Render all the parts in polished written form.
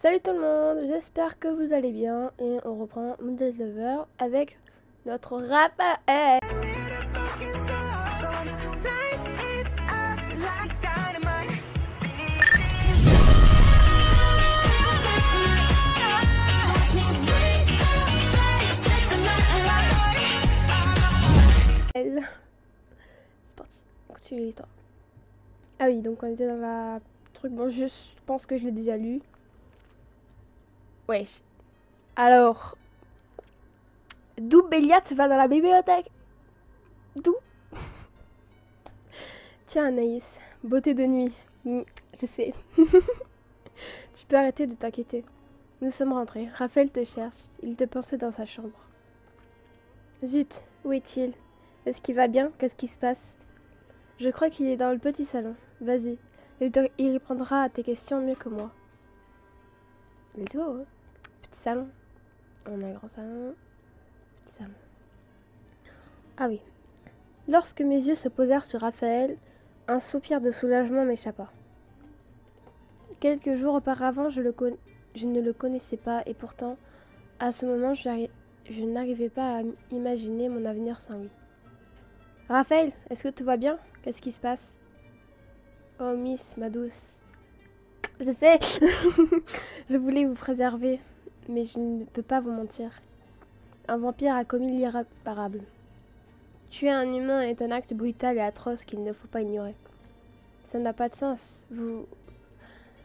Salut tout le monde, j'espère que vous allez bien et on reprend Model Lover avec notre Raphaël. C'est parti, on continue l'histoire. Ah oui, donc on était dans la truc, bon je pense que je l'ai déjà lu. Wesh. Alors, d'où Béliat va dans la bibliothèque? D'où? Tiens Anaïs, beauté de nuit. Je sais. Tu peux arrêter de t'inquiéter. Nous sommes rentrés. Raphaël te cherche. Il te pensait dans sa chambre. Zut, où est-il? Est-ce qu'il va bien? Qu'est-ce qui se passe? Je crois qu'il est dans le petit salon. Vas-y. Il répondra à tes questions mieux que moi. Let's go, hein. Petit salon. On a un grand salon. Petit salon. Ah oui. Lorsque mes yeux se posèrent sur Raphaël, un soupir de soulagement m'échappa. Quelques jours auparavant, je ne le connaissais pas et pourtant, à ce moment, je n'arrivais pas à imaginer mon avenir sans lui. Raphaël, est-ce que tout va bien? Qu'est-ce qui se passe? Oh Miss, ma douce. Je sais. Je voulais vous préserver, mais je ne peux pas vous mentir. Un vampire a commis l'irréparable. Tuer un humain est un acte brutal et atroce qu'il ne faut pas ignorer. Ça n'a pas de sens.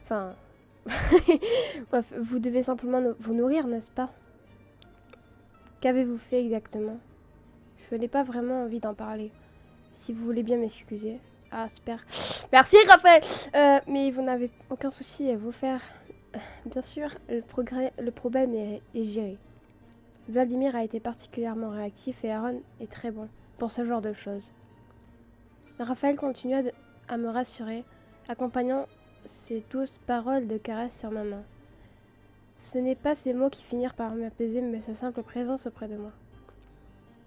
Enfin... Bref, vous devez simplement vous nourrir, n'est-ce pas? Qu'avez-vous fait exactement? Je n'ai pas vraiment envie d'en parler. Si vous voulez bien m'excuser. Ah, super. Merci, Raphaël. Mais vous n'avez aucun souci à vous faire. Bien sûr, le problème est géré. Vladimir a été particulièrement réactif et Aaron est très bon pour ce genre de choses. Raphaël continua à me rassurer, accompagnant ses douces paroles de caresse sur ma main. Ce n'est pas ces mots qui finirent par m'apaiser, mais sa simple présence auprès de moi.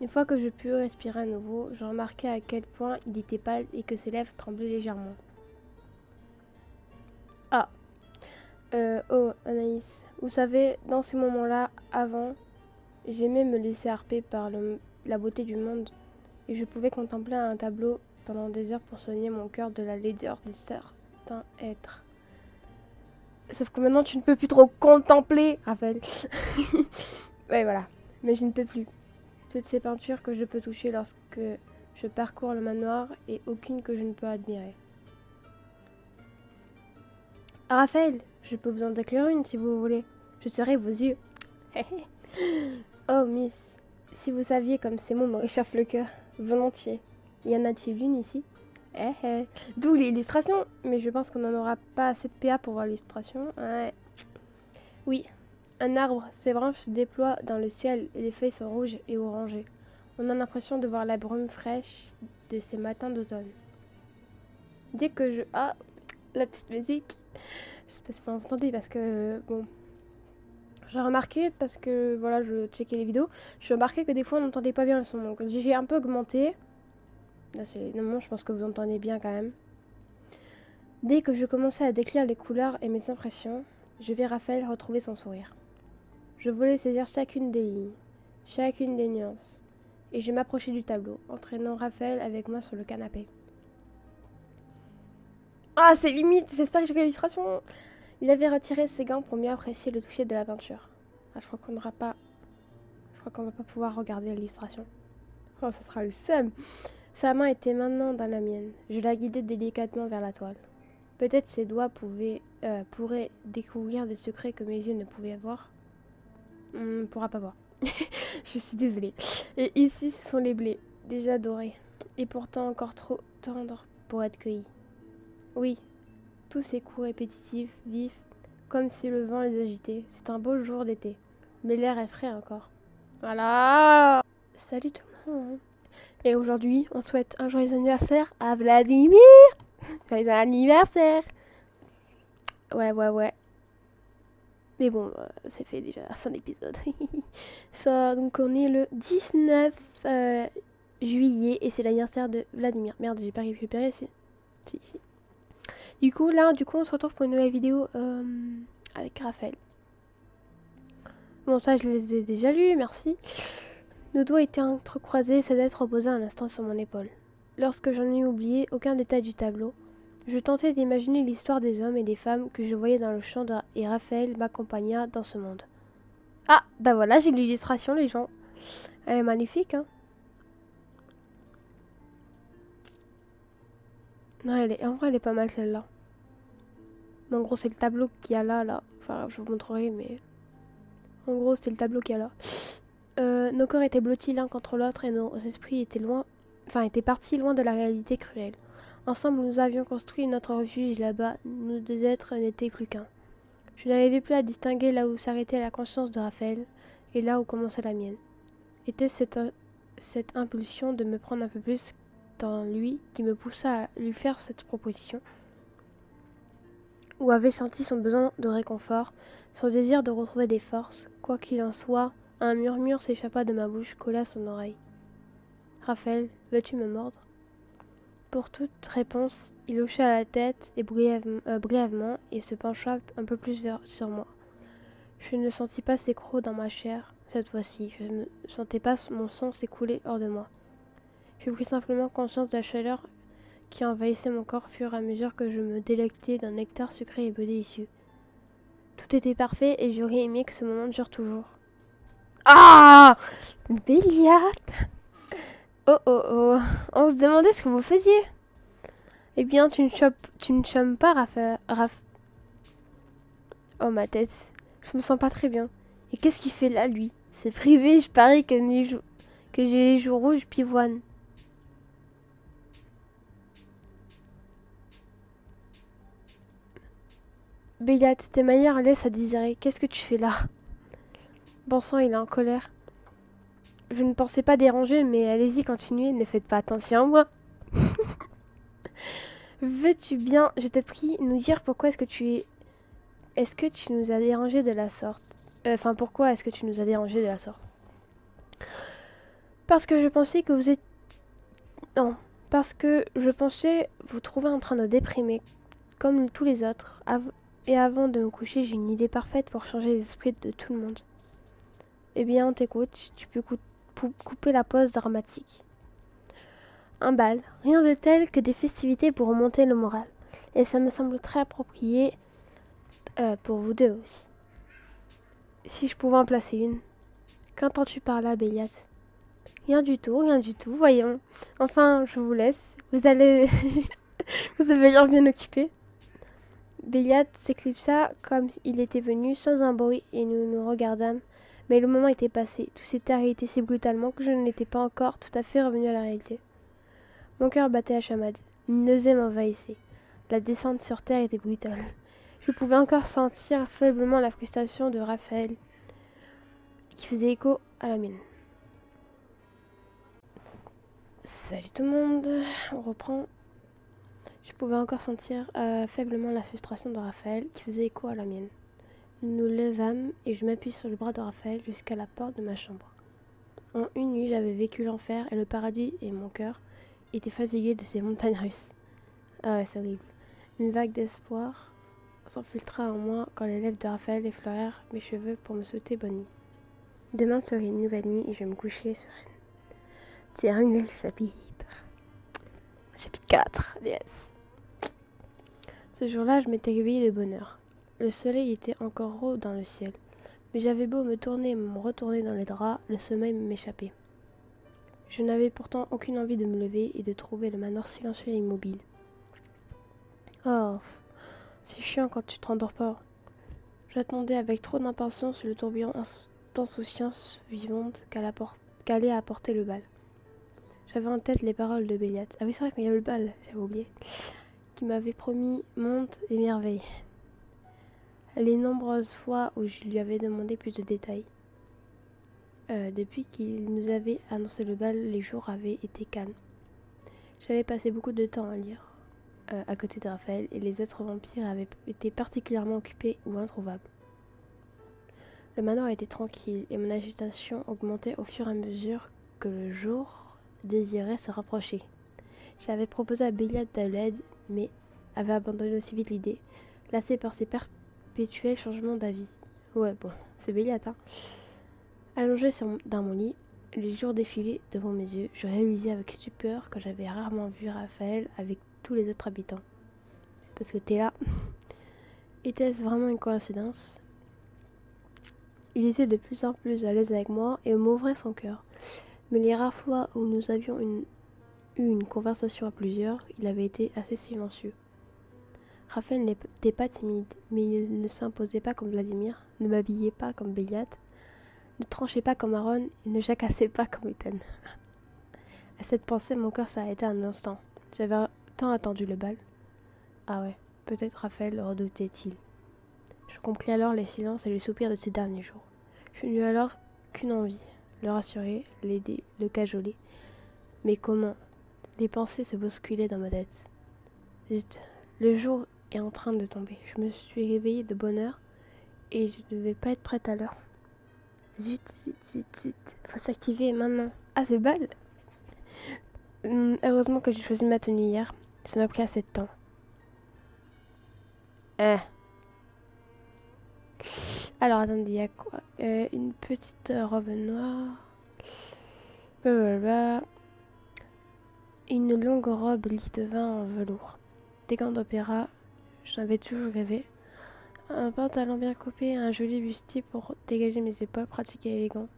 Une fois que je pus respirer à nouveau, je remarquai à quel point il était pâle et que ses lèvres tremblaient légèrement. Ah, oh Anaïs, vous savez, dans ces moments-là, avant, j'aimais me laisser harper par la beauté du monde et je pouvais contempler un tableau pendant des heures pour soigner mon cœur de la laideur de certains êtres. Sauf que maintenant tu ne peux plus trop contempler, Raphaël. Ouais, voilà, mais je ne peux plus. Toutes ces peintures que je peux toucher lorsque je parcours le manoir et aucune que je ne peux admirer. Ah, Raphaël, je peux vous en décrire une si vous voulez. Je serai vos yeux. Oh, Miss, si vous saviez comme ces mots me réchauffent le cœur, volontiers. Y en a-t-il une ici? D'où l'illustration, mais je pense qu'on n'en aura pas assez de PA pour voir l'illustration. Ouais. Oui, un arbre, ses branches se déploient dans le ciel et les feuilles sont rouges et orangées. On a l'impression de voir la brume fraîche de ces matins d'automne. Dès que je... Ah, la petite musique. Je sais pas si vous l'entendez parce que... Bon... J'ai remarqué, parce que voilà, je checkais les vidéos, j'ai remarqué que des fois on n'entendait pas bien le son. Donc j'ai un peu augmenté. Là c'est... Non, je pense que vous entendez bien quand même. Dès que je commençais à décrire les couleurs et mes impressions, je vis Raphaël retrouver son sourire. Je voulais saisir chacune des lignes, chacune des nuances, et je m'approchais du tableau, entraînant Raphaël avec moi sur le canapé. Ah, c'est limite, j'espère que j'ai l'illustration. Il avait retiré ses gants pour mieux apprécier le toucher de la peinture. Ah, je crois qu'on n'aura pas... Je crois qu'on va pas pouvoir regarder l'illustration. Oh, ça sera le seum. Sa main était maintenant dans la mienne. Je la guidais délicatement vers la toile. Peut-être ses doigts pourraient découvrir des secrets que mes yeux ne pouvaient voir. On ne pourra pas voir. Je suis désolée. Et ici, ce sont les blés, déjà dorés. Et pourtant encore trop tendres pour être cueillis. Oui, tous ces coups répétitifs, vifs, comme si le vent les agitait. C'est un beau jour d'été. Mais l'air est frais encore. Voilà. Salut tout le monde. Et aujourd'hui, on souhaite un joyeux anniversaire à Vladimir. Joyeux anniversaire. Ouais. Mais bon, c'est fait déjà son épisode. Ça, donc on est le 19 juillet et c'est l'anniversaire de Vladimir. Merde, j'ai pas récupéré. Si. Du coup, on se retrouve pour une nouvelle vidéo avec Raphaël. Bon, ça, je les ai déjà lus, merci. Nos doigts étaient entrecroisés, sa tête reposait un instant sur mon épaule. Lorsque j'en ai oublié aucun détail du tableau, je tentais d'imaginer l'histoire des hommes et des femmes que je voyais dans le champ et Raphaël m'accompagna dans ce monde. Ah, bah voilà, j'ai l'illustration, les gens. Elle est magnifique, hein. Ouais, en vrai, elle est pas mal, celle-là. En gros, c'est le tableau qu'il y a là. Enfin, je vous montrerai, mais... En gros, c'est le tableau qu'il y a là. Nos corps étaient blottis l'un contre l'autre et nos esprits étaient étaient partis loin de la réalité cruelle. Ensemble, nous avions construit notre refuge là-bas. Nous deux êtres n'étaient plus qu'un. Je n'arrivais plus à distinguer là où s'arrêtait la conscience de Raphaël et là où commençait la mienne. Était-ce cette impulsion de me prendre un peu plus dans lui qui me poussa à lui faire cette proposition? Ou avait senti son besoin de réconfort, son désir de retrouver des forces? Quoi qu'il en soit, un murmure s'échappa de ma bouche, colla à son oreille. Raphaël, veux-tu me mordre? Pour toute réponse, il hocha la tête et brièvement et se pencha un peu plus sur moi. Je ne sentis pas ses crocs dans ma chair, cette fois-ci. Je ne sentais pas mon sang s'écouler hors de moi. Je pris simplement conscience de la chaleur qui envahissait mon corps au fur et à mesure que je me délectais d'un nectar sucré et peu délicieux. Tout était parfait et j'aurais aimé que ce moment dure toujours. Ah! Béliate! Oh oh oh! On se demandait ce que vous faisiez. Eh bien, tu ne chômes pas, Oh, ma tête. Je me sens pas très bien. Et qu'est-ce qu'il fait là, lui? C'est privé, je parie que j'ai les joues rouges pivoines. Béliate, tes manières laissent à désirer. Qu'est-ce que tu fais là? Bon sang, il est en colère. Je ne pensais pas déranger, mais allez-y, continuez, ne faites pas attention à moi. Veux-tu bien, je te prie, nous dire pourquoi est-ce que tu nous as dérangé de la sorte? Pourquoi est-ce que tu nous as dérangé de la sorte? Parce que je pensais que vous êtes... Non, parce que je pensais vous trouver en train de déprimer, comme tous les autres. Et avant de me coucher, j'ai une idée parfaite pour changer les esprits de tout le monde. Eh bien, on t'écoute, tu peux couper la pause dramatique. Un bal, rien de tel que des festivités pour remonter le moral. Et ça me semble très approprié pour vous deux aussi. Si je pouvais en placer une. Qu'entends-tu par là, Béliate? Rien du tout, voyons. Enfin, je vous laisse. Vous allez... vous avez l'air bien occupé. Béliate s'éclipsa comme il était venu, sans un bruit, et nous nous regardâmes. Mais le moment était passé. Tout s'était arrêté si brutalement que je n'étais pas encore tout à fait revenu à la réalité. Mon cœur battait à chamade. Une nausée m'envahissait. La descente sur terre était brutale. Je pouvais encore sentir faiblement la frustration de Raphaël, qui faisait écho à la mienne. Salut tout le monde, on reprend. Je pouvais encore sentir faiblement la frustration de Raphaël, qui faisait écho à la mienne. Nous nous levâmes et je m'appuie sur le bras de Raphaël jusqu'à la porte de ma chambre. En une nuit, j'avais vécu l'enfer et le paradis et mon cœur était fatigué de ces montagnes russes. Ah ouais, c'est horrible. Une vague d'espoir s'infiltra en moi quand les lèvres de Raphaël effleurèrent mes cheveux pour me souhaiter bonne nuit. Demain serait une nouvelle nuit et je vais me coucher sereine. Terminé le chapitre. Chapitre 4, yes. Ce jour-là, je m'étais réveillée de bonne heure. Le soleil était encore haut dans le ciel, mais j'avais beau me tourner et me retourner dans les draps, le sommeil m'échappait. Je n'avais pourtant aucune envie de me lever et de trouver le manoir silencieux et immobile. Oh, c'est chiant quand tu te rendors pas. J'attendais avec trop d'impatience le tourbillon d'insouciance vivante qu'allait apporter le bal. J'avais en tête les paroles de Béliate. Ah oui, c'est vrai qu'il y a le bal, j'avais oublié. Qui m'avait promis monde et merveilles. Les nombreuses fois où je lui avais demandé plus de détails. Depuis qu'il nous avait annoncé le bal, les jours avaient été calmes. J'avais passé beaucoup de temps à lire, à côté de Raphaël, et les autres vampires avaient été particulièrement occupés ou introuvables. Le manoir était tranquille, et mon agitation augmentait au fur et à mesure que le jour désirait se rapprocher. J'avais proposé à Béliate de l'aide, mais avait abandonné aussi vite l'idée, lassée par ses perpétuel changement d'avis. Ouais, bon, c'est Béliate, hein. Allongé dans mon lit, les jours défilaient devant mes yeux. Je réalisais avec stupeur que j'avais rarement vu Raphaël avec tous les autres habitants. C'est parce que t'es là. Était-ce vraiment une coïncidence? Il était de plus en plus à l'aise avec moi et m'ouvrait son cœur. Mais les rares fois où nous avions eu une conversation à plusieurs, il avait été assez silencieux. Raphaël n'était pas timide, mais il ne s'imposait pas comme Vladimir, ne m'habillait pas comme Béliate, ne tranchait pas comme Aaron et ne jacassait pas comme Ethan. À cette pensée, mon cœur s'arrêta un instant. J'avais tant attendu le bal. Ah ouais, peut-être Raphaël le redoutait-il. Je compris alors les silences et les soupirs de ces derniers jours. Je n'eus alors qu'une envie, le rassurer, l'aider, le cajoler. Mais comment? Les pensées se bousculaient dans ma tête. Zut, le jour est en train de tomber. Je me suis réveillée de bonne heure et je ne devais pas être prête à l'heure. Zut, zut, zut, zut. Faut s'activer maintenant. Ah, c'est le bal? Heureusement que j'ai choisi ma tenue hier. Ça m'a pris assez de temps. Alors, attendez, il y a quoi? Une petite robe noire. Blablabla. Une longue robe lit de vin en velours. Des gants d'opéra, j'en avais toujours rêvé. Un pantalon bien coupé et un joli bustier pour dégager mes épaules, pratique et élégant.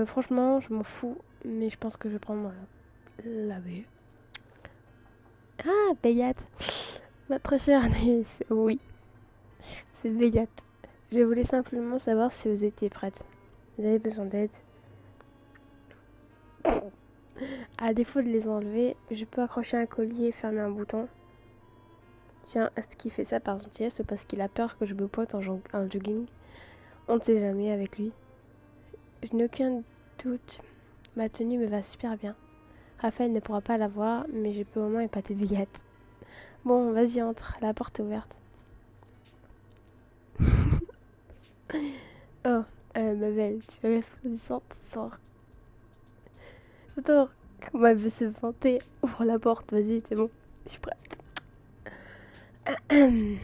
Franchement, je m'en fous, mais je pense que je vais prendre la B. Ah, Béliate. Ma très chère Anaïs, oui, c'est Béliate. Je voulais simplement savoir si vous étiez prête. Vous avez besoin d'aide? À défaut de les enlever, je peux accrocher un collier et fermer un bouton. Tiens, est-ce qu'il fait ça par gentillesse ou parce qu'il a peur que je me pointe en jogging? On ne sait jamais avec lui. Je n'ai aucun doute, ma tenue me va super bien. Raphaël ne pourra pas la voir, mais je peux au moins épater Béliate. Bon, vas-y, entre, la porte est ouverte. Oh, ma belle, tu es resplendissante ce soir. J'adore comment elle veut se vanter. Ouvre la porte, vas-y, c'est bon, je suis prête. Je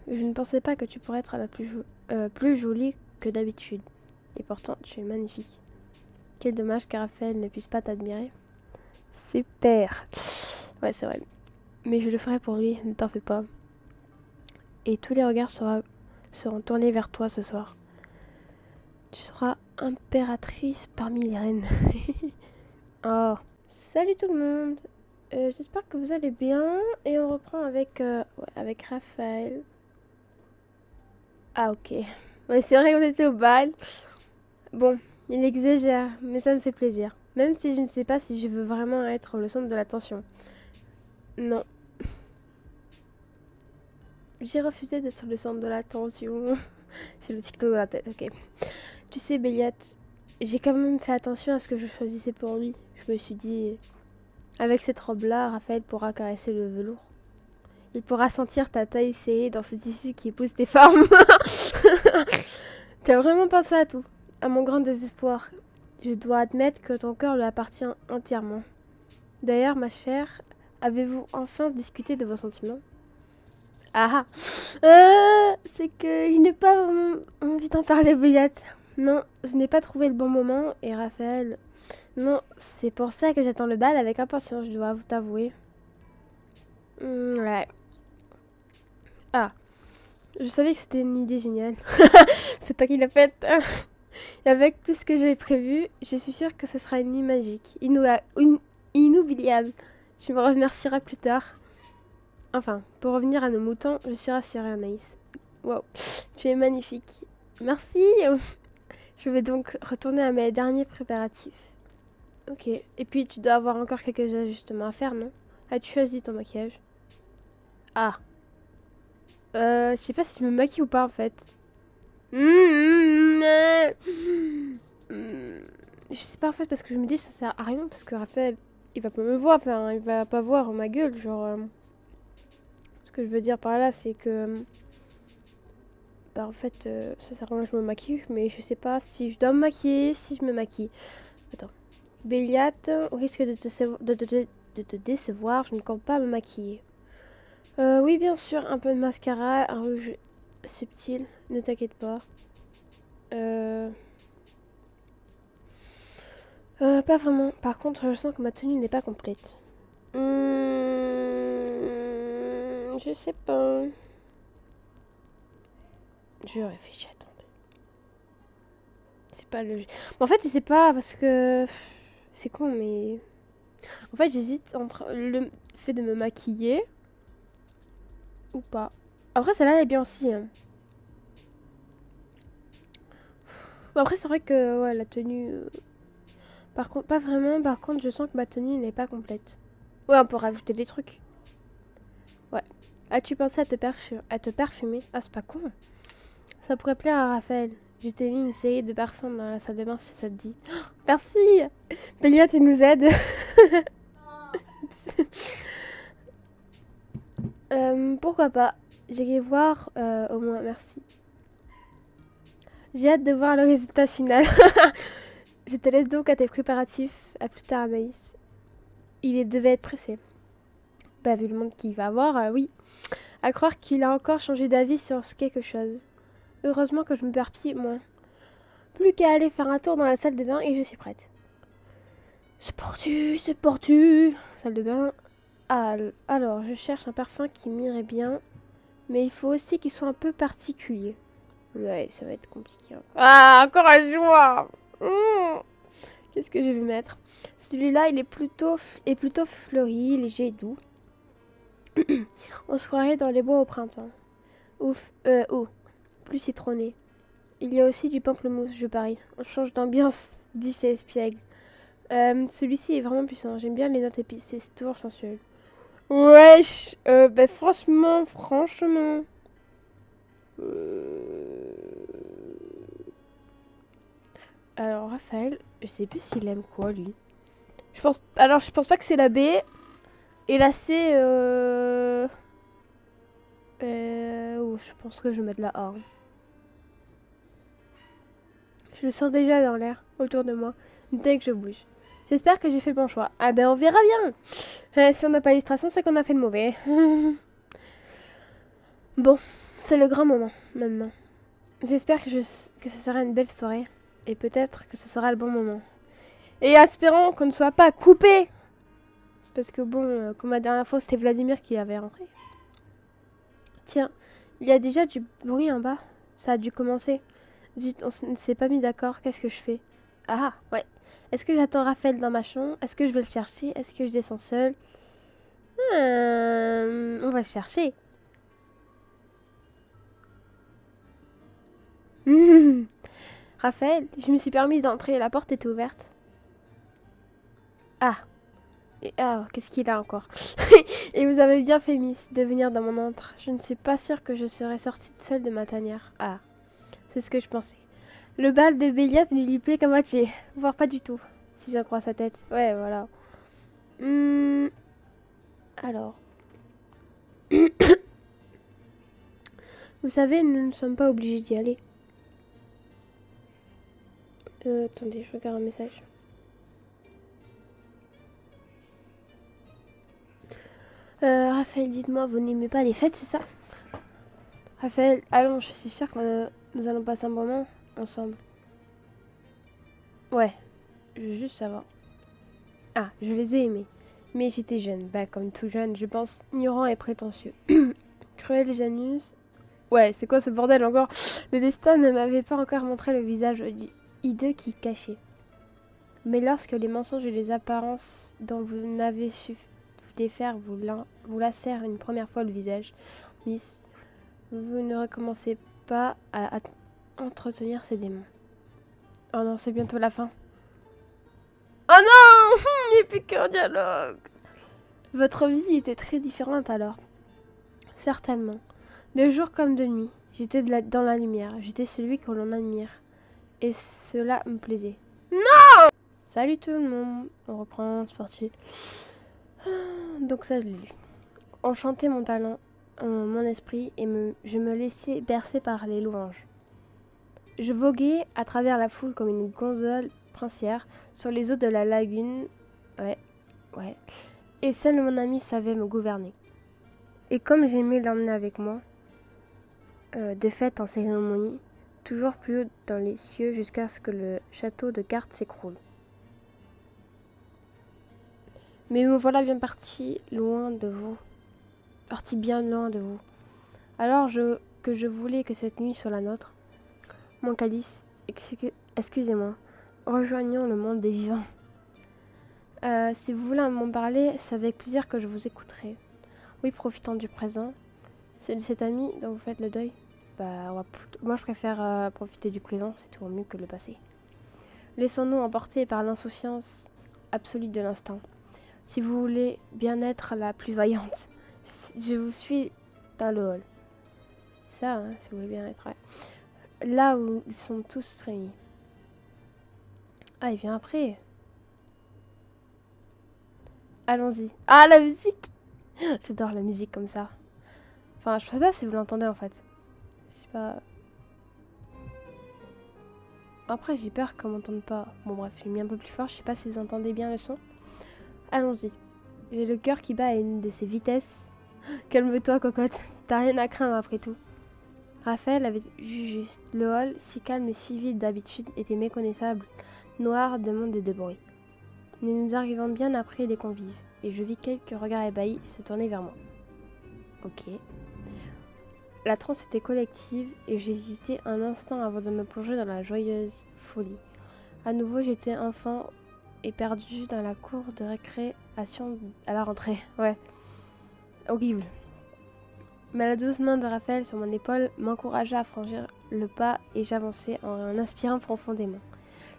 ne pensais pas que tu pourrais être plus jolie que d'habitude. Et pourtant, tu es magnifique. Quel dommage que Raphaël ne puisse pas t'admirer. Super. Ouais, c'est vrai. Mais je le ferai pour lui, ne t'en fais pas. Et tous les regards seront tournés vers toi ce soir. Tu seras impératrice parmi les reines. Oh. Salut tout le monde. J'espère que vous allez bien. Et on reprend avec Raphaël. Ah ok. Ouais, c'est vrai qu'on était au bal. Bon, il exagère, mais ça me fait plaisir. Même si je ne sais pas si je veux vraiment être le centre de l'attention. Non. J'ai refusé d'être le centre de l'attention. C'est le TikTok de la tête, ok. Tu sais, Béliate, j'ai quand même fait attention à ce que je choisissais pour lui. Je me suis dit, avec cette robe-là, Raphaël pourra caresser le velours. Il pourra sentir ta taille serrée dans ce tissu qui épouse tes formes. Tu as vraiment pensé à tout. À mon grand désespoir, je dois admettre que ton cœur lui appartient entièrement. D'ailleurs, ma chère, avez-vous enfin discuté de vos sentiments? Ah c'est que je n'ai pas vraiment envie d'en parler, Béliate. Non, je n'ai pas trouvé le bon moment et Raphaël... Non, c'est pour ça que j'attends le bal avec impatience, je dois vous t'avouer. Ouais. Ah, je savais que c'était une idée géniale. C'est toi qui l'as faite. Et avec tout ce que j'ai prévu, je suis sûre que ce sera une nuit magique, inoubliable. Tu me remercieras plus tard. Enfin, pour revenir à nos moutons, je suis rassurée, Anaïs. Wow, tu es magnifique. Merci. Je vais donc retourner à mes derniers préparatifs. Ok, et puis tu dois avoir encore quelques ajustements à faire, non? As-tu choisi ton maquillage? Ah. Je sais pas si je me maquille ou pas en fait. Je sais pas en fait parce que je me dis ça sert à rien parce que Raphaël, il va pas me voir, enfin il va pas voir ma gueule, genre... Ce que je veux dire par là c'est que... Bah en fait ça sert à rien que je me maquille, mais je sais pas si je dois me maquiller, si je me maquille. Attends. Béliate, au risque de te décevoir, je ne compte pas me maquiller. Oui bien sûr, un peu de mascara, un rouge subtil, ne t'inquiète pas. Pas vraiment. Par contre, je sens que ma tenue n'est pas complète. Je sais pas. Je réfléchis, attendez. C'est pas le... En fait, je sais pas parce que... C'est con, mais... En fait, j'hésite entre le fait de me maquiller ou pas. Après, celle-là, elle est bien aussi. Hein. Bon, après, c'est vrai que ouais, la tenue... Par contre, pas vraiment. Par contre, je sens que ma tenue n'est pas complète. Ouais, on peut rajouter des trucs. Ouais. As-tu pensé à te parfumer? Ah, c'est pas con. Ça pourrait plaire à Raphaël. Je t'ai mis une série de parfums dans la salle de bain si ça te dit. Oh, merci Bélia, tu nous aides. Pourquoi pas? J'irai voir au moins, merci. J'ai hâte de voir le résultat final. Je te laisse donc à tes préparatifs. À plus tard, Anaïs. Devait être pressé. Bah, vu le monde qu'il va avoir, oui. À croire qu'il a encore changé d'avis sur quelque chose. Heureusement que je me perpille, moi. Plus qu'à aller faire un tour dans la salle de bain et je suis prête. C'est portu. Salle de bain. Alors, je cherche un parfum qui m'irait bien. Mais il faut aussi qu'il soit un peu particulier. Ouais, ça va être compliqué. Ah, encore un jour. Qu'est-ce que je vais mettre? Celui-là, il est plutôt fleuri, léger et doux. On se croirait dans les bois au printemps. Ouf, plus citronné. Il y a aussi du pamplemousse, je parie. On change d'ambiance, vif et espiègle. Celui-ci est vraiment puissant. J'aime bien les notes épicées, c'est toujours sensuel. Wesh, bah franchement. Alors Raphaël, je sais plus s'il aime quoi lui. Je pense pas que c'est la B. Et la C, je pense que je vais mettre la A. Hein. Je le sens déjà dans l'air autour de moi, dès que je bouge. J'espère que j'ai fait le bon choix. Ah ben on verra bien. Si on n'a pas d'illustration, c'est qu'on a fait le mauvais. Bon, c'est le grand moment, maintenant. J'espère que ce sera une belle soirée. Et peut-être que ce sera le bon moment. Et espérons qu'on ne soit pas coupé. Parce que bon, comme la dernière fois, c'était Vladimir qui avait rentré. Tiens, il y a déjà du bruit en bas. Ça a dû commencer. Zut, on ne s'est pas mis d'accord. Qu'est-ce que je fais? Ah, ouais. Est-ce que j'attends Raphaël dans ma chambre? Est-ce que je vais le chercher? Est-ce que je descends seule? On va le chercher. Raphaël, je me suis permise d'entrer. La porte était ouverte. Ah. Qu'est-ce qu'il a encore? Et vous avez bien fait, Miss, de venir dans mon antre. Je ne suis pas sûre que je serais sortie seule de ma tanière. Ah, c'est ce que je pensais. Le bal des Béliates lui plaît qu'à moitié. Voire pas du tout, si j'en crois sa tête. Ouais, voilà. Alors. Vous savez, nous ne sommes pas obligés d'y aller. Attendez, je regarde un message. Raphaël, dites-moi, vous n'aimez pas les fêtes, c'est ça? Raphaël, allons, je suis sûre que nous allons passer un bon moment ensemble. Ouais, je veux juste savoir. Ah, je les ai aimés. Mais j'étais jeune. Bah, comme tout jeune, je pense, ignorant et prétentieux. Cruel Janus. Ouais, c'est quoi ce bordel encore? Le destin ne m'avait pas encore montré le visage hideux qui cachait. Mais lorsque les mensonges et les apparences dont vous n'avez su vous défaire vous lacèrent une première fois le visage, Miss, vous ne recommencez pas à entretenir ces démons. Oh non, c'est bientôt la fin. Oh non! Il n'y a plus qu'un dialogue. Votre vie était très différente alors. Certainement. De jour comme de nuit, j'étais dans la lumière. J'étais celui que l'on admire. Et cela me plaisait. Non! Salut tout le monde. On reprend sportif. Donc ça, je l'ai lu. Enchanté mon talent, mon esprit, et je me laissais bercer par les louanges. Je voguais à travers la foule comme une gondole princière sur les eaux de la lagune. Ouais. Et seul mon ami savait me gouverner. Et comme j'aimais l'emmener avec moi, de fête en cérémonie, toujours plus haut dans les cieux jusqu'à ce que le château de cartes s'écroule. Mais me voilà bien parti loin de vous, parti bien loin de vous. Alors que je voulais que cette nuit soit la nôtre, mon calice, excusez-moi, rejoignons le monde des vivants. Si vous voulez m'en parler, c'est avec plaisir que je vous écouterai. Oui, profitant du présent. C'est de cet ami dont vous faites le deuil. Moi je préfère profiter du présent, c'est toujours mieux que le passé. Laissons-nous emporter par l'insouciance absolue de l'instant. Si vous voulez bien être la plus vaillante, je vous suis dans le hall. Ça, hein, si vous voulez bien être. Ouais. Là où ils sont tous réunis. Ah, il vient après. Allons-y. Ah, la musique! J'adore la musique comme ça. Enfin, je sais pas si vous l'entendez en fait. Je sais pas. Après, j'ai peur qu'on m'entende pas. Bon, bref, j'ai mis un peu plus fort. Je sais pas si vous entendez bien le son. Allons-y. J'ai le cœur qui bat à une de ces vitesses. Calme-toi, cocotte. T'as rien à craindre après tout. Raphaël avait vu juste. Le hall, si calme et si vide d'habitude, était méconnaissable, noir de monde et de bruit. Mais nous arrivons bien après les convives, et je vis quelques regards ébahis se tourner vers moi. Ok. La transe était collective, et j'hésitais un instant avant de me plonger dans la joyeuse folie. À nouveau, j'étais enfant et perdu dans la cour de récréation à la rentrée. Ouais. Horrible. Mais la douce main de Raphaël sur mon épaule m'encouragea à franchir le pas et j'avançai en inspirant profondément.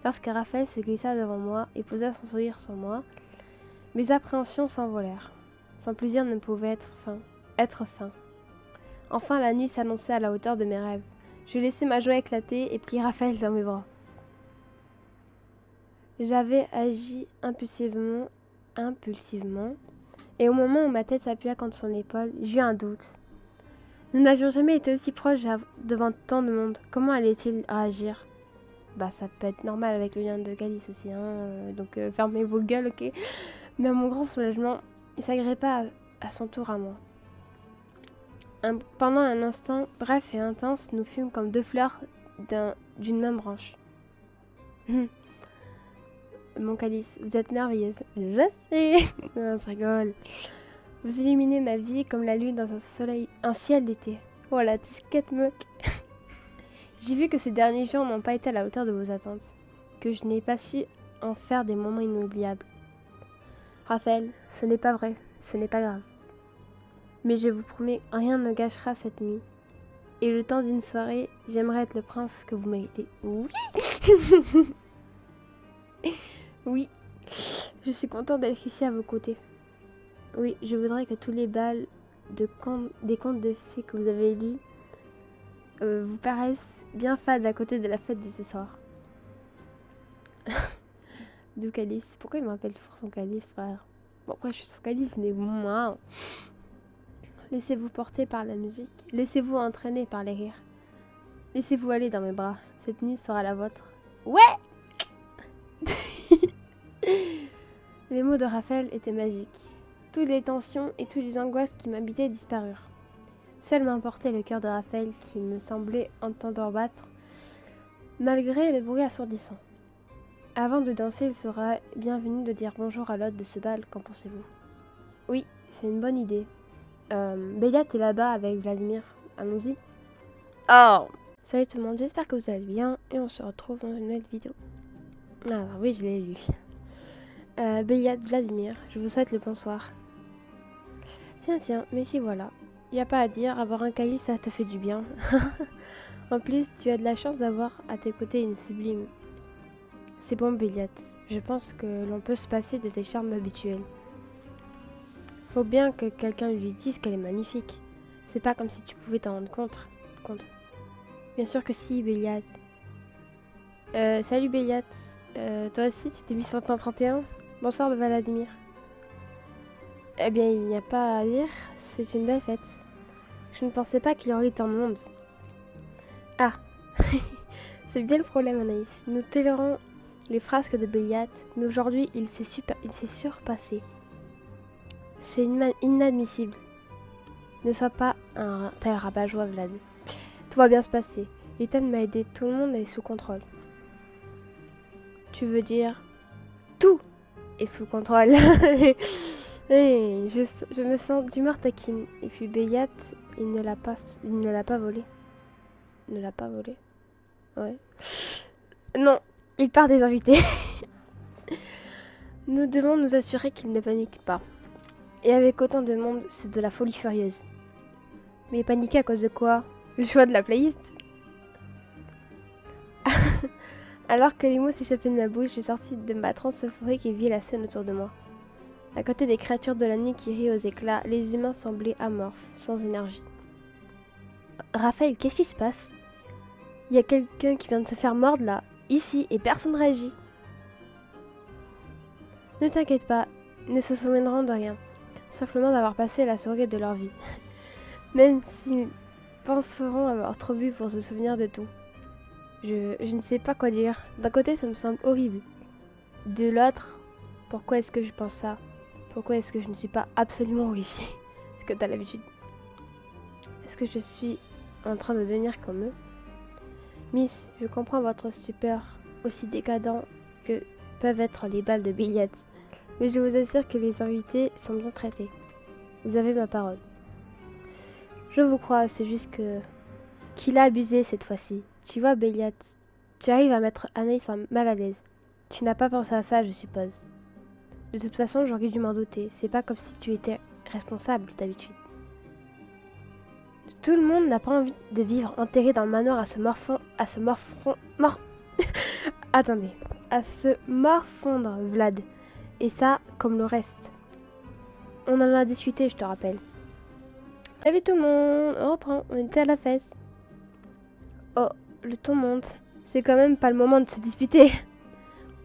Lorsque Raphaël se glissa devant moi et posa son sourire sur moi, mes appréhensions s'envolèrent. Son plaisir ne pouvait être fin. Enfin, la nuit s'annonçait à la hauteur de mes rêves. Je laissai ma joie éclater et pliai Raphaël dans mes bras. J'avais agi impulsivement, et au moment où ma tête s'appuya contre son épaule, j'eus un doute. Nous n'avions jamais été aussi proches devant tant de monde. Comment allait-il réagir? Bah, ça peut être normal avec le lien de calice aussi, hein. Donc fermez vos gueules, ok? Mais à mon grand soulagement, il s'agrippa à son tour à moi. Pendant un instant bref et intense, nous fûmes comme deux fleurs d'une même branche. Mon calice, vous êtes merveilleuse. Je sais. On se rigole. Vous illuminez ma vie comme la lune dans un ciel d'été. Oh la tisquette moque. J'ai vu que ces derniers jours n'ont pas été à la hauteur de vos attentes, que je n'ai pas su en faire des moments inoubliables. Raphaël, ce n'est pas vrai, ce n'est pas grave. Mais je vous promets, rien ne gâchera cette nuit. Et le temps d'une soirée, j'aimerais être le prince que vous méritez. Oui. Oui, je suis contente d'être ici à vos côtés. Oui, je voudrais que tous les bals des contes de fées que vous avez lus vous paraissent bien fades à côté de la fête de ce soir. Du calice. Pourquoi il m'appelle toujours son calice, frère? Bon, après, je suis son calice, mais moi... Laissez-vous porter par la musique. Laissez-vous entraîner par les rires. Laissez-vous aller dans mes bras. Cette nuit sera la vôtre. Ouais. Les mots de Raphaël étaient magiques. Toutes les tensions et toutes les angoisses qui m'habitaient disparurent. Seul m'emportait le cœur de Raphaël qui me semblait entendre battre, malgré le bruit assourdissant. Avant de danser, il sera bienvenu de dire bonjour à l'hôte de ce bal, qu'en pensez-vous? Oui, c'est une bonne idée. Béliat est là-bas avec Vladimir. Allons-y. Oh! Salut tout le monde, j'espère que vous allez bien et on se retrouve dans une nouvelle vidéo. Alors oui, je l'ai lu. Béliat, Vladimir, je vous souhaite le bonsoir. Tiens, mais qui voilà. Y a pas à dire, avoir un calice ça te fait du bien. En plus, tu as de la chance d'avoir à tes côtés une sublime. C'est bon Béliat, je pense que l'on peut se passer de tes charmes habituels. Faut bien que quelqu'un lui dise qu'elle est magnifique. C'est pas comme si tu pouvais t'en rendre compte. Bien sûr que si, Béliat. Salut Béliat. Toi aussi, tu t'es mis sur ton 31? Bonsoir Vladimir. Eh bien, il n'y a pas à dire, c'est une belle fête. Je ne pensais pas qu'il y aurait tant de monde. Ah, c'est bien le problème Anaïs. Nous tolérons les frasques de Béliat, mais aujourd'hui il s'est surpassé. C'est inadmissible. Ne sois pas un tel rabat-joie, Vlad. Tout va bien se passer. Ethan m'a aidé, tout le monde est sous contrôle. Tu veux dire tout est sous contrôle. Hey, je me sens d'humeur taquine. Et puis Béat, il ne l'a pas volé. Il ne l'a pas volé. Ouais. Non, il part des invités. Nous devons nous assurer qu'il ne panique pas. Et avec autant de monde, c'est de la folie furieuse. Mais paniquer à cause de quoi? Le choix de la playlist? Alors que les mots s'échappaient de ma bouche, je suis sortie de ma transe euphorique et vis la scène autour de moi. À côté des créatures de la nuit qui rient aux éclats, les humains semblaient amorphes, sans énergie. Raphaël, qu'est-ce qui se passe? Il y a quelqu'un qui vient de se faire mordre là, ici, et personne réagit. Ne t'inquiète pas, ils ne se souviendront de rien. Simplement d'avoir passé la soirée de leur vie. Même s'ils penseront avoir trop bu pour se souvenir de tout. Je ne sais pas quoi dire. D'un côté, ça me semble horrible. De l'autre, pourquoi est-ce que je pense ça? Pourquoi est-ce que je ne suis pas absolument horrifiée? Est-ce que t'as l'habitude? Est-ce que je suis en train de devenir comme eux? Miss, je comprends votre stupeur, aussi décadent que peuvent être les balles de billets. Mais je vous assure que les invités sont bien traités. Vous avez ma parole. Je vous crois, c'est juste que... qu'il a abusé cette fois-ci. Tu vois, Béliat, tu arrives à mettre Anaïs mal à l'aise. Tu n'as pas pensé à ça, je suppose. De toute façon, j'aurais dû m'en douter. C'est pas comme si tu étais responsable d'habitude. Tout le monde n'a pas envie de vivre enterré dans le manoir Attendez. À se morfondre, Vlad. Et ça, comme le reste. On en a discuté, je te rappelle. Salut tout le monde, on reprend, on était à la fesse. Oh, le ton monte. C'est quand même pas le moment de se disputer.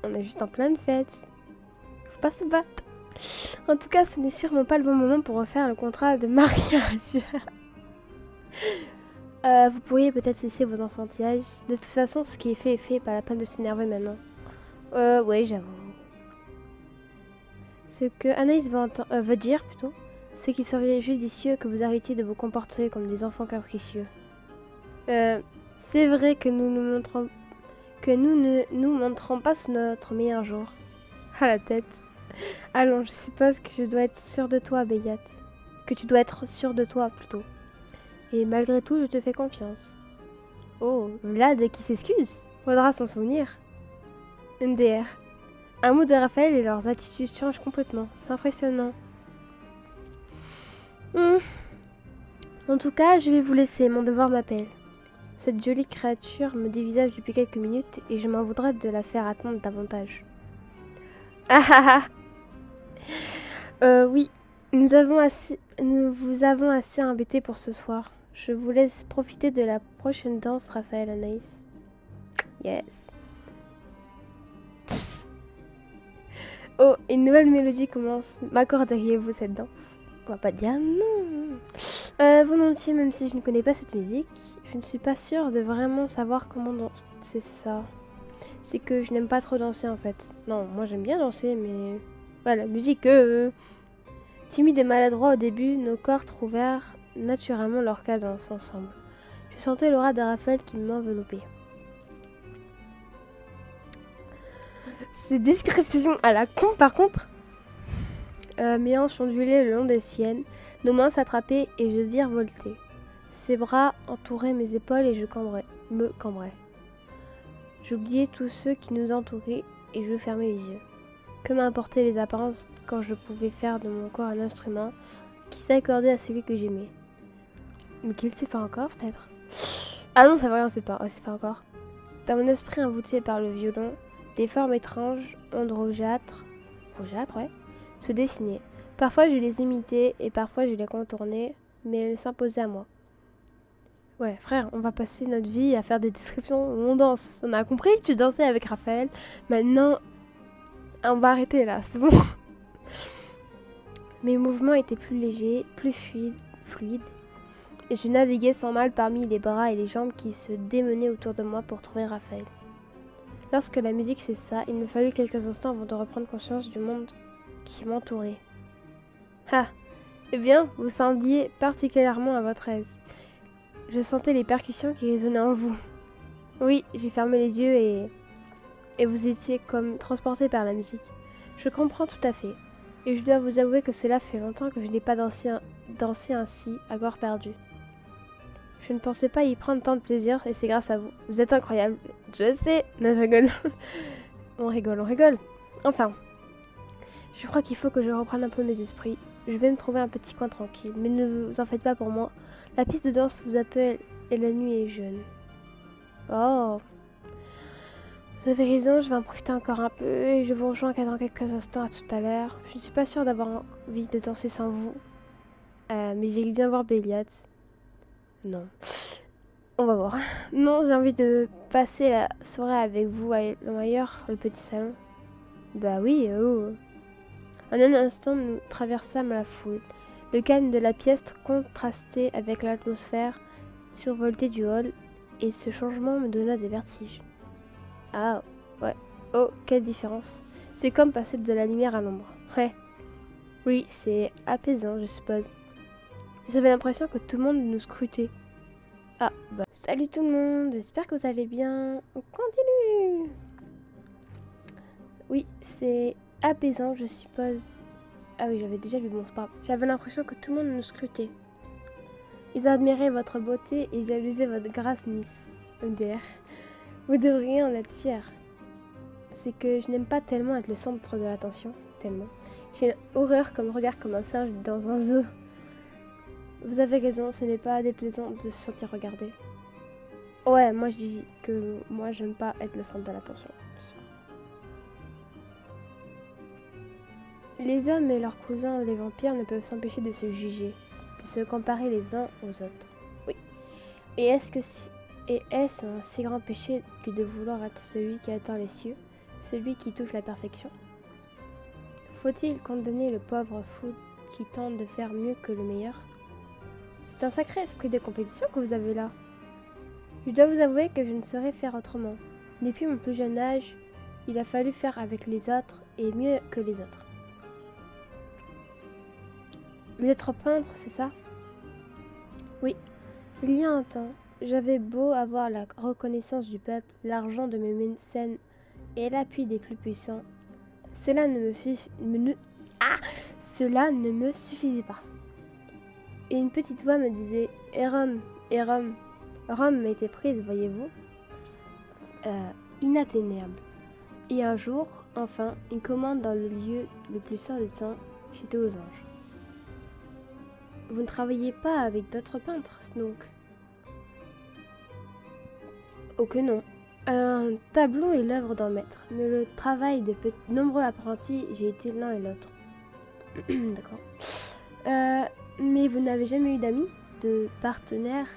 On est juste en pleine fête. Faut pas se battre. En tout cas, ce n'est sûrement pas le bon moment pour refaire le contrat de mariage. Vous pourriez peut-être cesser vos enfantillages. De toute façon, ce qui est fait, pas la peine de s'énerver maintenant. Ouais, j'avoue. Ce que Anaïs veut dire, plutôt, c'est qu'il serait judicieux que vous arrêtiez de vous comporter comme des enfants capricieux. C'est vrai que nous ne nous montrons pas sous notre meilleur jour. À la tête. Allons, je suppose que je dois être sûre de toi, Béliat. Que tu dois être sûre de toi, plutôt. Et malgré tout, je te fais confiance. Oh, Vlad qui s'excuse. Faudra s'en souvenir. MDR. Un mot de Raphaël et leurs attitudes changent complètement. C'est impressionnant. En tout cas, je vais vous laisser. Mon devoir m'appelle. Cette jolie créature me dévisage depuis quelques minutes et je m'en voudrais de la faire attendre davantage. Ah ah ah. Oui. Nous vous avons assez embêté pour ce soir. Je vous laisse profiter de la prochaine danse, Raphaël, Anaïs. Yes. Oh, une nouvelle mélodie commence. M'accorderiez-vous cette danse? On va pas dire non. Volontiers, même si je ne connais pas cette musique. Je ne suis pas sûre de vraiment savoir comment danser ça. C'est que je n'aime pas trop danser en fait. Non, moi j'aime bien danser, mais... Voilà, la musique... Timide et maladroit au début, nos corps trouvèrent naturellement leur cadence ensemble. Je sentais l'aura de Raphaël qui m'enveloppait. Ces descriptions à la con par contre. Mes hanches ondulaient le long des siennes, nos mains s'attrapaient et je virevoltais. Ses bras entouraient mes épaules et me cambrais. J'oubliais tous ceux qui nous entouraient et je fermais les yeux. Que m'importaient les apparences quand je pouvais faire de mon corps un instrument qui s'accordait à celui que j'aimais. Mais qu'il ne sait pas encore, peut-être? Ah non, c'est vrai, on sait pas. On sait pas encore. Dans mon esprit envoûté par le violon, des formes étranges, ondes rougeâtres, ouais, se dessinaient. Parfois je les imitais et parfois je les contournais, mais elles s'imposaient à moi. Ouais, frère, on va passer notre vie à faire des descriptions où on danse. On a compris que tu dansais avec Raphaël. Maintenant, on va arrêter là, c'est bon. Mes mouvements étaient plus légers, plus fluides. Et je naviguais sans mal parmi les bras et les jambes qui se démenaient autour de moi pour trouver Raphaël. Lorsque la musique cessa, il me fallut quelques instants avant de reprendre conscience du monde qui m'entourait. Ah, eh bien, vous sembliez particulièrement à votre aise. Je sentais les percussions qui résonnaient en vous. Oui, j'ai fermé les yeux et vous étiez comme transporté par la musique. Je comprends tout à fait. Et je dois vous avouer que cela fait longtemps que je n'ai pas dansé ainsi, à corps perdu. Je ne pensais pas y prendre tant de plaisir et c'est grâce à vous. Vous êtes incroyable. Je sais. Non, je rigole. On rigole, on rigole. Enfin, je crois qu'il faut que je reprenne un peu mes esprits. Je vais me trouver un petit coin tranquille. Mais ne vous en faites pas pour moi. La piste de danse vous appelle et la nuit est jeune. Oh. Vous avez raison, je vais en profiter encore un peu et je vous rejoins dans quelques instants. À tout à l'heure. Je ne suis pas sûre d'avoir envie de danser sans vous. Mais j'ai bien voir Béliat. Non. On va voir. Non, j'ai envie de passer la soirée avec vous ailleurs, le petit salon. Bah oui, oh. En un instant, nous traversâmes la foule. Le calme de la pièce contrastait avec l'atmosphère survoltée du hall, et ce changement me donna des vertiges. Ah, ouais. Oh, quelle différence. C'est comme passer de la lumière à l'ombre. Ouais. Oui, c'est apaisant, je suppose. J'avais l'impression que tout le monde nous scrutait. Ah, bah. Salut tout le monde, j'espère que vous allez bien. On continue. Oui, c'est apaisant, je suppose. Ah oui, j'avais déjà lu, bon, c'est pas grave. J'avais l'impression que tout le monde nous scrutait. Ils admiraient votre beauté et jalousaient votre grâce, Miss MDR. Vous devriez en être fiers. C'est que je n'aime pas tellement être le centre de l'attention, tellement. J'ai horreur comme regard comme un singe dans un zoo. Vous avez raison, ce n'est pas déplaisant de se sentir regardé. Ouais, moi je dis que moi j'aime pas être le centre de l'attention. Les hommes et leurs cousins les vampires ne peuvent s'empêcher de se juger, de se comparer les uns aux autres. Oui. Et est-ce un si grand péché que de vouloir être celui qui atteint les cieux, celui qui touche la perfection? Faut-il condamner le pauvre fou qui tente de faire mieux que le meilleur? C'est un sacré esprit de compétition que vous avez là. Je dois vous avouer que je ne saurais faire autrement. Depuis mon plus jeune âge, il a fallu faire avec les autres et mieux que les autres. Vous êtes peintre, c'est ça? Oui. Il y a un temps, j'avais beau avoir la reconnaissance du peuple, l'argent de mes mécènes et l'appui des plus puissants. Cela ne me suffisait pas. Et une petite voix me disait « Et Rome, et Rome ». Rome m'était prise, voyez-vous. Inatteignable. Et un jour, enfin, une commande dans le lieu le plus saint des saints, j'étais aux anges. Vous ne travaillez pas avec d'autres peintres, donc? Oh que non. Un tableau est l'œuvre d'un maître, mais le travail de nombreux apprentis, j'ai été l'un et l'autre. D'accord. Mais vous n'avez jamais eu d'amis, de partenaires?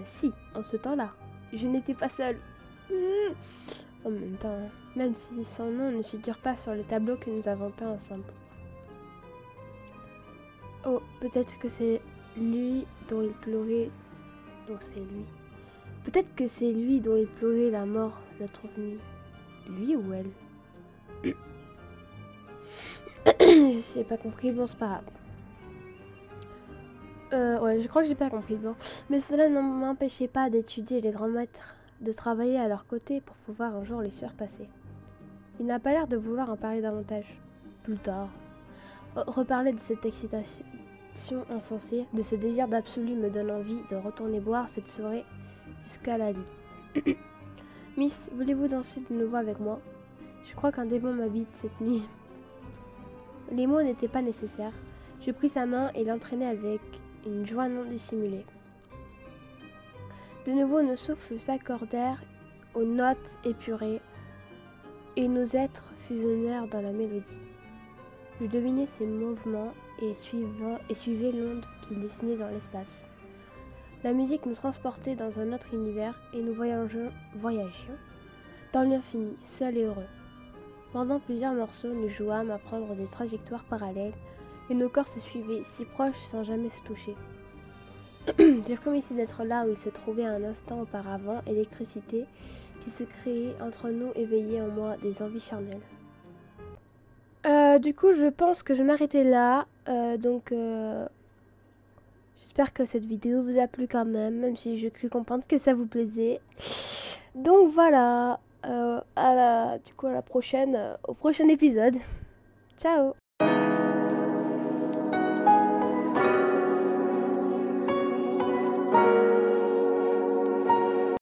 Si, en ce temps-là. Je n'étais pas seule. En même temps, même si son nom ne figure pas sur les tableaux que nous avons peints ensemble. Oh, peut-être que c'est lui dont il pleurait. Donc c'est lui. Peut-être que c'est lui dont il pleurait la mort l'autre nuit. Lui ou elle? J'ai pas compris, bon c'est pas grave. Ouais, je crois que j'ai pas compris, bon. Mais cela ne m'empêchait pas d'étudier les grands maîtres, de travailler à leur côté pour pouvoir un jour les surpasser. Il n'a pas l'air de vouloir en parler davantage. Plus tard. Reparler de cette excitation insensée, de ce désir d'absolu me donne envie de retourner boire cette soirée jusqu'à la lit. Miss, voulez-vous danser de nouveau avec moi? Je crois qu'un démon m'habite cette nuit. Les mots n'étaient pas nécessaires. Je pris sa main et l'entraînai avec une joie non dissimulée. De nouveau, nos souffles s'accordèrent aux notes épurées et nos êtres fusionnèrent dans la mélodie. Je devinais ses mouvements et suivais l'onde qu'il dessinait dans l'espace. La musique nous transportait dans un autre univers et nous voyagions dans l'infini, seuls et heureux. Pendant plusieurs morceaux, nous jouâmes à prendre des trajectoires parallèles et nos corps se suivaient, si proches sans jamais se toucher. J'ai frémissé d'être là où il se trouvait un instant auparavant, et l'électricité qui se créait entre nous éveillait en moi des envies charnelles. Du coup, je pense que je vais m'arrêter là. J'espère que cette vidéo vous a plu quand même si je cru comprendre que ça vous plaisait. Donc voilà, du coup à la prochaine, au prochain épisode. Ciao!